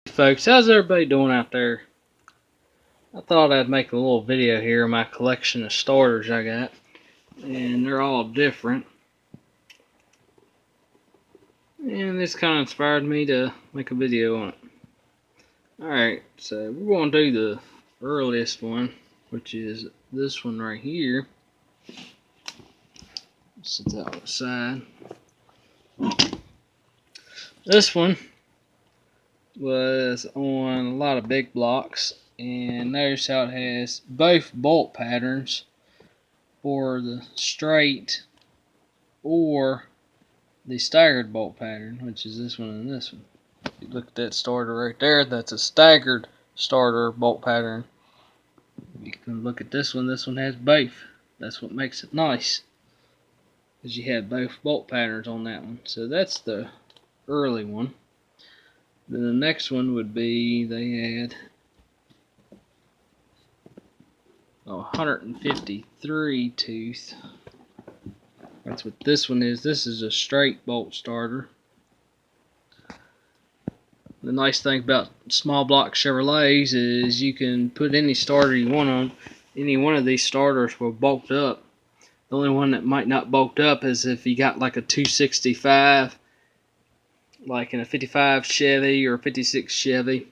Folks, how's everybody doing out there? I thought I'd make a little video here of my collection of starters I got, and they're all different, and this kind of inspired me to make a video on it. Alright, so we're going to do the earliest one, which is this one right here. Set that on the side. This one was on a lot of big blocks, and notice how it has both bolt patterns for the straight or the staggered bolt pattern, which is this one and this one. If you look at that starter right there, that's a staggered starter bolt pattern. You can look at this one has both. That's what makes it nice, because you have both bolt patterns on that one. So that's the early one. Then the next one would be, they had 153 tooth. That's what this one is. This is a straight bolt starter. The nice thing about small block Chevrolets is you can put any starter you want on. Any one of these starters will bolt up. The only one that might not bolt up is if you got like a 265, like in a 55 Chevy or a 56 Chevy.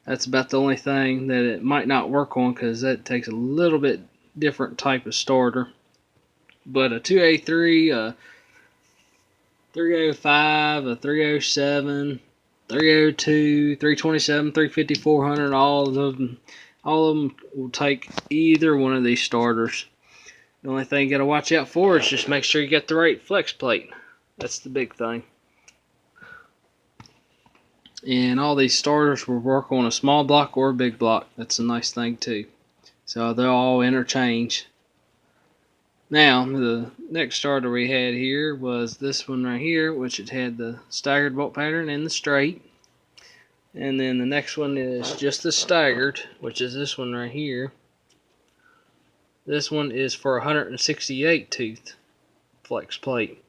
That's about the only thing that it might not work on, because that takes a little bit different type of starter. But a 283, a 305, a 307, 302, 327, 350, 400, all of them will take either one of these starters. The only thing you gotta watch out for is just make sure you get the right flex plate. That's the big thing. And all these starters will work on a small block or a big block. That's a nice thing too. So they'll all interchange. Now, the next starter we had here was this one right here, which it had the staggered bolt pattern and the straight. And then the next one is just the staggered, which is this one right here. This one is for 168 tooth flex plate.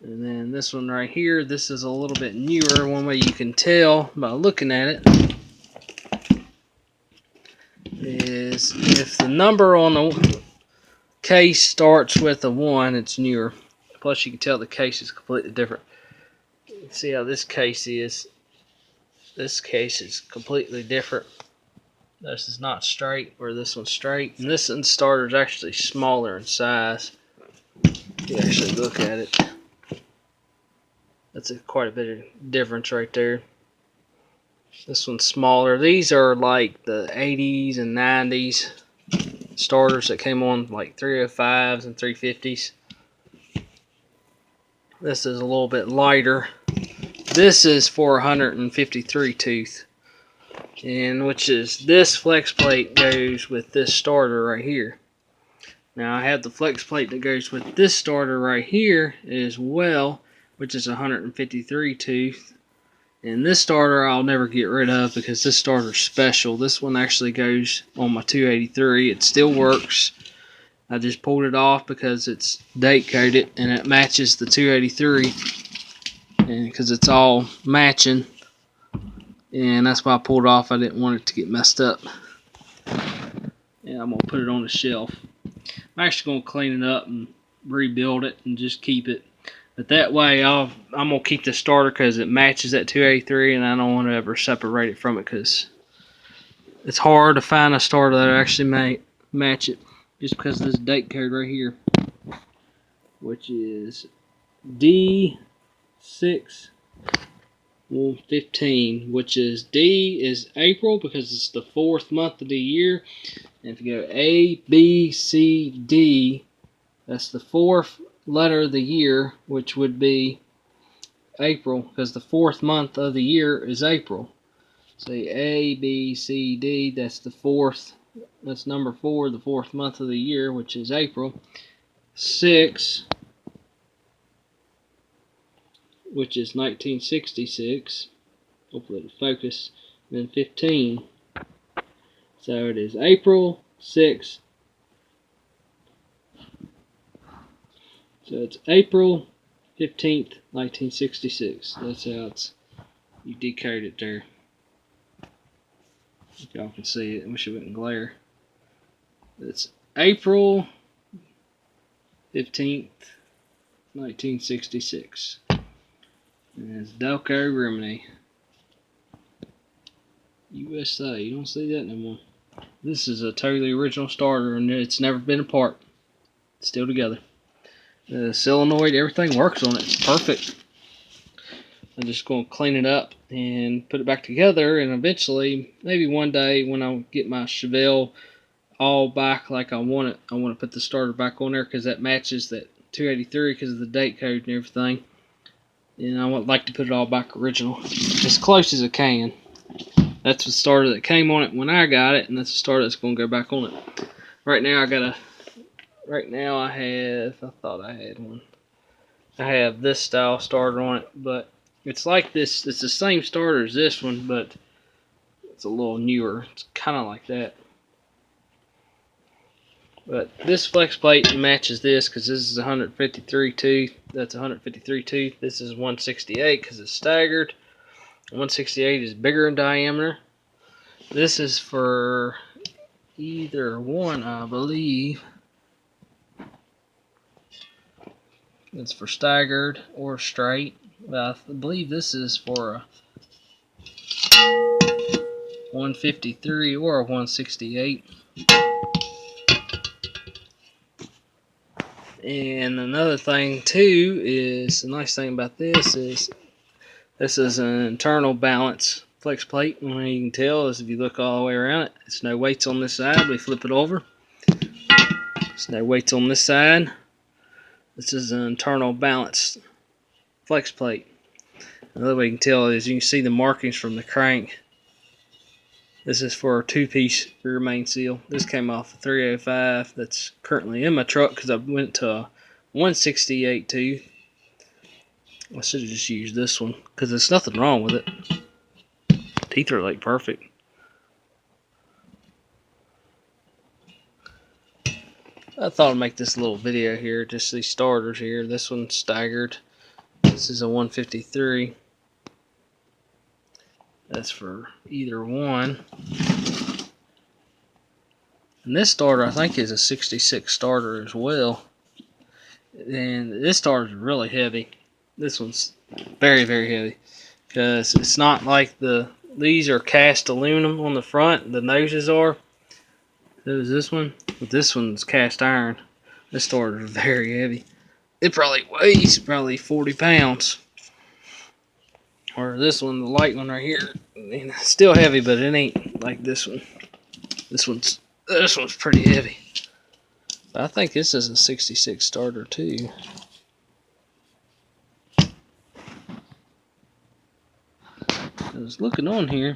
And then this one right here, this is a little bit newer. One way you can tell by looking at it is if the number on the case starts with a 1, it's newer. Plus you can tell the case is completely different. See how this case is. This case is completely different. This is not straight, where this one's straight. And this one's starter is actually smaller in size. If you actually look at it, that's quite a bit of difference right there. This one's smaller. These are like the 80s and 90s starters that came on like 305s and 350s. This is a little bit lighter. This is for 153 tooth, and which is this flex plate goes with this starter right here. Now I have the flex plate that goes with this starter right here as well, which is 153 tooth. And this starter I'll never get rid of, because this starter's special. This one actually goes on my 283. It still works. I just pulled it off because it's date coded and it matches the 283, and because it's all matching, and that's why I pulled it off. I didn't want it to get messed up. And I'm gonna put it on the shelf. I'm actually gonna clean it up and rebuild it and just keep it. But that way I'm gonna keep the starter because it matches that 283, and I don't want to ever separate it from it, because it's hard to find a starter that actually match it, just because of this date code right here, which is D615, which is D is April because it's the 4th month of the year. And if you go A, B, C, D, that's the 4th letter of the year, which would be April, because the 4th month of the year is April. Say A, B, C, D, that's the 4th. That's number 4, the 4th month of the year, which is April. 6, which is 1966. Hopefully it'll focus. And then 15. So it is April 6. So it's April 15th, 1966. That's how it's You decode it there. If y'all can see it, I wish it wouldn't glare. It's April 15th, 1966. And it's Delco Remini. USA. You don't see that no more. This is a totally original starter, and it's never been apart. It's still together. The solenoid, everything works on it. It's perfect. I'm just going to clean it up and put it back together, and eventually, maybe one day when I get my Chevelle all back like I want it, I want to put the starter back on there because that matches that 283 because of the date code and everything. And I would like to put it all back original, as close as I can. That's the starter that came on it when I got it, and that's the starter that's going to go back on it. Right now I thought I had one. I have this style starter on it, but it's like this. It's the same starter as this one, but it's a little newer. It's kind of like that. But this flex plate matches this because this is 153 tooth. That's 153 tooth. This is 168 because it's staggered. 168 is bigger in diameter. This is for either one, I believe. It's for staggered or straight. But I believe this is for a 153 or a 168. And another thing too is, the nice thing about this is an internal balance flex plate. And you can tell is if you look all the way around it, it's no weights on this side. We flip it over. There's no weights on this side. This is an internal balance flex plate. Another way you can tell is you can see the markings from the crank. This is for a 2-piece rear main seal. This came off a 305 that's currently in my truck because I went to a 168 tooth. I should have just used this one because there's nothing wrong with it. Teeth are like perfect. I thought I'd make this little video here, just these starters here. This one's staggered. This is a 153. That's for either one. And this starter I think is a 66 starter as well. And this starter is really heavy. This one's very, very heavy. Because it's not like these are cast aluminum on the front. The noses are. So is this one. But this one's cast iron. This starter is very heavy. It probably weighs 40 pounds. Or this one, the light one right here, still heavy, but it ain't like this one. This one's pretty heavy. I think this is a 66 starter too. I was looking on here,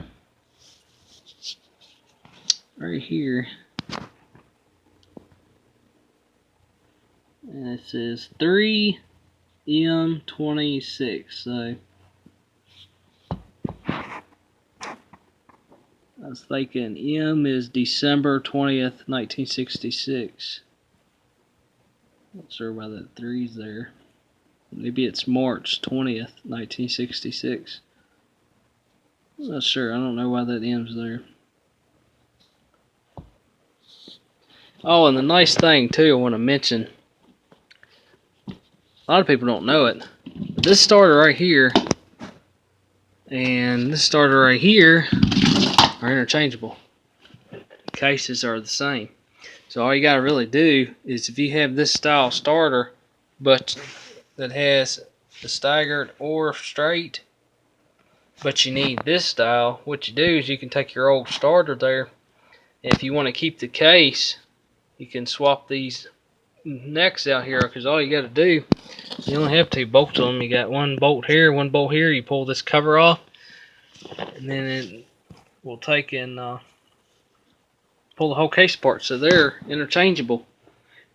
right here, and it says 3M26. So I was thinking M is December 20th, 1966. Not sure why that 3's there. Maybe it's March 20th, 1966. I'm not sure. I don't know why that M's there. Oh, and the nice thing too I want to mention, a lot of people don't know it, but this starter right here and this starter right here are interchangeable. The cases are the same. So all you gotta really do is, if you have this style starter but that has the staggered or straight, but you need this style, what you do is you can take your old starter there, and if you want to keep the case, you can swap these necks out here, because all you got to do, you only have 2 bolts on them. You got 1 bolt here, 1 bolt here. You pull this cover off, and then it will take and pull the whole case apart. So they're interchangeable,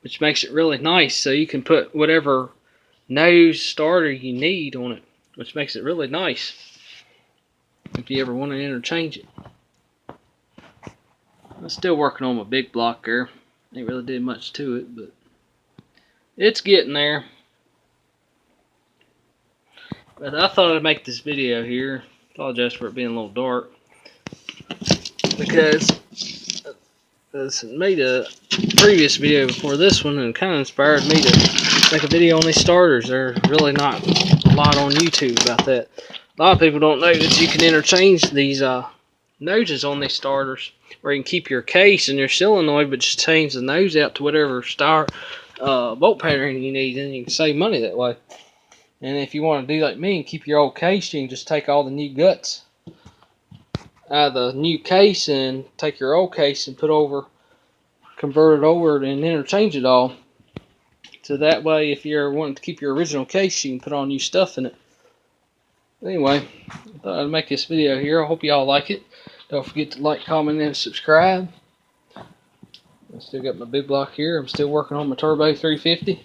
which makes it really nice. So you can put whatever nose starter you need on it, which makes it really nice if you ever want to interchange it. I'm still working on my big block there. Ain't really did much to it, but it's getting there. But I thought I'd make this video here Apologize for it being a little dark, because I made a previous video before this one and kind of inspired me to make a video on these starters. There's really not a lot on YouTube about that. A lot of people don't know that you can interchange these noses on these starters, where you can keep your case and your solenoid, but just change the nose out to whatever bolt pattern you need, and you can save money that way. And if you want to do like me and keep your old case, you can just take all the new guts out of the new case and take your old case and convert it over and interchange it all. So that way, if you're wanting to keep your original case, you can put all new stuff in it. Anyway, I thought I'd make this video here. I hope y'all like it. Don't forget to like, comment, and subscribe. I still got my big block here. I'm still working on my Turbo 350.